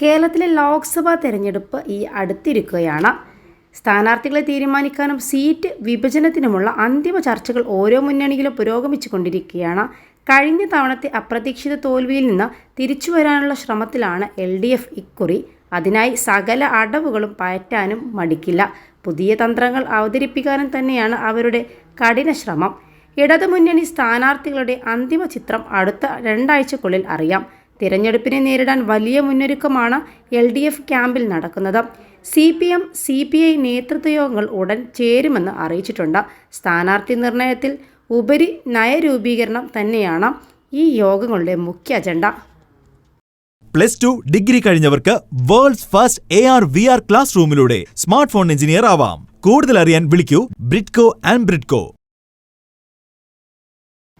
കേരളത്തിലെ ലോക്സഭാ തെരഞ്ഞെടുപ്പ് അടുത്തിരിക്കുകയാണ്. സ്ഥാനാർത്ഥികളെ തീരുമാനിക്കാനും സീറ്റ് വിഭജനത്തിനുമുള്ള അന്തിമ ചർച്ചകൾ ഓരോ മുന്നണിയിലും പുരോഗമിച്ചുകൊണ്ടിരിക്കുകയാണ്. കഴിഞ്ഞ തവണത്തെ അപ്രതീക്ഷിത തോൽവിയിൽ നിന്ന് തിരിച്ചു വരാനുള്ള ശ്രമത്തിലാണ് LDF ഇക്കുറി. അതിനായി സകല അടവുകളും പയറ്റാനും മടിക്കില്ല. പുതിയ തന്ത്രങ്ങൾ അവതരിപ്പിക്കാനും തന്നെയാണ് അവരുടെ കഠിന ശ്രമം. ഇടതുമുന്നണി സ്ഥാനാർത്ഥികളുടെ അന്തിമ ചിത്രം അടുത്ത 2 ആഴ്ചക്കുള്ളിൽ അറിയാം. തിരഞ്ഞെടുപ്പിനെ നേരിടാൻ വലിയ മുന്നൊരുക്കമാണ് LDF ക്യാമ്പിൽ നടക്കുന്നത്. CPM, CPI നേതൃത്വയോഗങ്ങൾ ഉടൻ ചേരുമെന്ന് അറിയിച്ചിട്ടുണ്ട്. സ്ഥാനാർത്ഥി നിർണയത്തിൽ ഉപരി നയരൂപീകരണം തന്നെയാണ് ഈ യോഗങ്ങളുടെ മുഖ്യ അജണ്ട. +2 ഡിഗ്രി കഴിഞ്ഞവർക്ക് വേൾഡ്സ് ഫസ്റ്റ് AR/VR ക്ലാസ് റൂമിലൂടെ സ്മാർട്ട് ഫോൺ എഞ്ചിനീയർ ആവാം. കൂടുതൽ അറിയാൻ വിളിക്കൂ ബ്രിഡ്കോ ആൻഡ് ബ്രിഡ്കോ.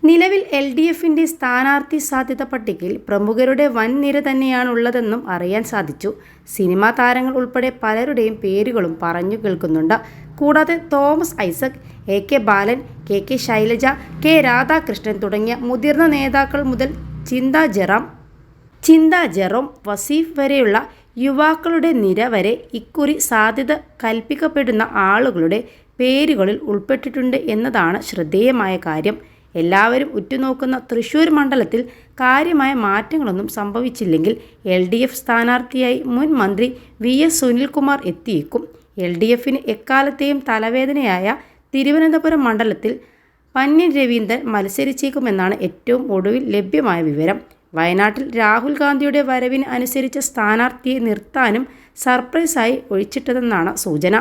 നിലവിൽ LDFന്റെ സ്ഥാനാർത്ഥി സാധ്യത പട്ടികയിൽ പ്രമുഖരുടെ വൻ നിര തന്നെയാണുള്ളതെന്നും അറിയാൻ സാധിച്ചു. സിനിമാ താരങ്ങൾ ഉൾപ്പെടെ പലരുടെയും പേരുകളും പറഞ്ഞു കേൾക്കുന്നുണ്ട്. കൂടാതെ തോമസ് ഐസക്, AK ബാലൻ, KK ശൈലജ, K രാധാകൃഷ്ണൻ തുടങ്ങിയ മുതിർന്ന നേതാക്കൾ മുതൽ ചിന്ത ജെറോം, വസീഫ് വരെയുള്ള യുവാക്കളുടെ നിര വരെ ഇക്കുറി സാധ്യത കൽപ്പിക്കപ്പെടുന്ന ആളുകളുടെ പേരുകളിൽ ഉൾപ്പെട്ടിട്ടുണ്ട് എന്നതാണ് ശ്രദ്ധേയമായ കാര്യം. എല്ലാവരും ഉറ്റുനോക്കുന്ന തൃശ്ശൂർ മണ്ഡലത്തിൽ കാര്യമായ മാറ്റങ്ങളൊന്നും സംഭവിച്ചില്ലെങ്കിൽ LDF സ്ഥാനാർത്ഥിയായി മുൻ മന്ത്രി VS സുനിൽകുമാർ എത്തിയേക്കും. LDFന് എക്കാലത്തെയും തലവേദനയായ തിരുവനന്തപുരം മണ്ഡലത്തിൽ പന്ന്യൻ രവീന്ദ്രൻ മത്സരിച്ചേക്കുമെന്നാണ് ഏറ്റവും ഒടുവിൽ ലഭ്യമായ വിവരം. വയനാട്ടിൽ രാഹുൽ ഗാന്ധിയുടെ വരവിന് അനുസരിച്ച സ്ഥാനാർത്ഥിയെ നിർത്താനും സർപ്രൈസായി ഒഴിച്ചിട്ടതെന്നാണ് സൂചന.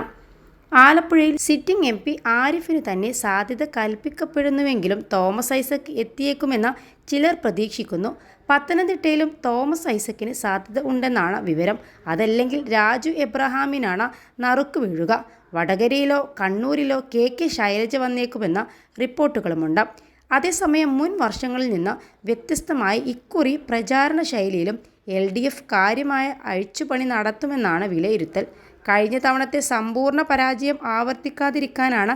ആലപ്പുഴയിൽ സിറ്റിംഗ് MP ആരിഫിന് തന്നെ സാധ്യത കൽപ്പിക്കപ്പെടുന്നുവെങ്കിലും തോമസ് ഐസക് എത്തിയേക്കുമെന്ന് ചിലർ പ്രതീക്ഷിക്കുന്നു. പത്തനംതിട്ടയിലും തോമസ് ഐസക്കിന് സാധ്യത ഉണ്ടെന്നാണ് വിവരം. അതല്ലെങ്കിൽ രാജു എബ്രഹാമിനാണ് നറുക്ക് വീഴുക. വടകരയിലോ കണ്ണൂരിലോ KK ശൈലജ വന്നേക്കുമെന്ന റിപ്പോർട്ടുകളുമുണ്ട്. അതേസമയം മുൻ വർഷങ്ങളിൽ നിന്ന് വ്യത്യസ്തമായി ഇക്കുറി പ്രചാരണ ശൈലിയിലും LDF കാര്യമായ അഴിച്ചുപണി നടത്തുമെന്നാണ് വിലയിരുത്തൽ. കഴിഞ്ഞ തവണത്തെ സമ്പൂർണ്ണ പരാജയം ആവർത്തിക്കാതിരിക്കാനാണ്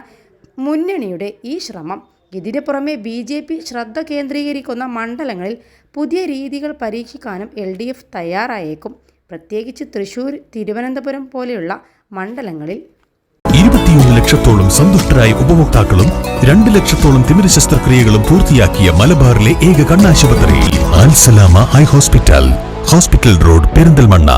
മുന്നണിയുടെ ഈ ശ്രമം. ഇതിനു പുറമെ BJP ശ്രദ്ധ കേന്ദ്രീകരിക്കുന്ന മണ്ഡലങ്ങളിൽ പുതിയ രീതികൾ പരീക്ഷിക്കാനും LDF തയ്യാറായേക്കും. പ്രത്യേകിച്ച് തൃശ്ശൂർ, തിരുവനന്തപുരം പോലെയുള്ള മണ്ഡലങ്ങളിൽ. 21 ലക്ഷത്തോളം സന്തുഷ്ടരായ ഉപഭോക്താക്കളും 2 ലക്ഷത്തോളം തിമിര ശസ്ത്രക്രിയകളും പൂർത്തിയാക്കിയ മലബാറിലെ ഏക കണ്ണാശുപത്രി അൽ സലാമ ഹൈ ഹോസ്പിറ്റൽ റോഡ്, പെരിന്തൽമണ്ണ.